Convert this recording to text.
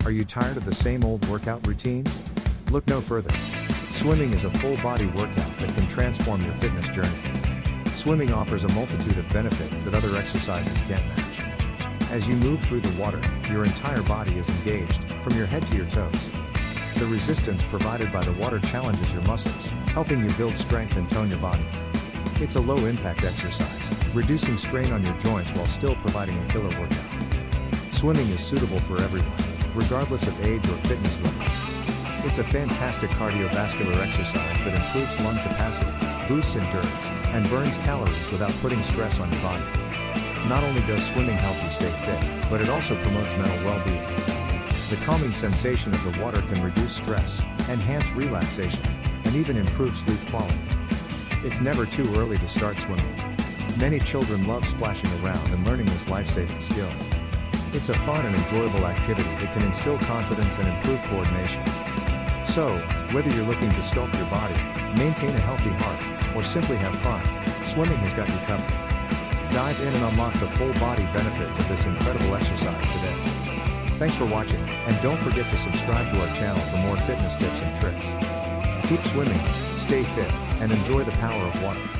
Are you tired of the same old workout routines? Look no further. Swimming is a full-body workout that can transform your fitness journey. Swimming offers a multitude of benefits that other exercises can't match. As you move through the water, your entire body is engaged, from your head to your toes. The resistance provided by the water challenges your muscles, helping you build strength and tone your body. It's a low-impact exercise, reducing strain on your joints while still providing a killer workout. Swimming is suitable for everyone, regardless of age or fitness level. It's a fantastic cardiovascular exercise that improves lung capacity, boosts endurance, and burns calories without putting stress on your body. Not only does swimming help you stay fit, but it also promotes mental well-being. The calming sensation of the water can reduce stress, enhance relaxation, and even improve sleep quality. It's never too early to start swimming. Many children love splashing around and learning this life-saving skill. It's a fun and enjoyable activity that can instill confidence and improve coordination. So, whether you're looking to sculpt your body, maintain a healthy heart, or simply have fun, swimming has got you covered. Dive in and unlock the full body benefits of this incredible exercise today. Thanks for watching, and don't forget to subscribe to our channel for more fitness tips and tricks. Keep swimming, stay fit, and enjoy the power of water.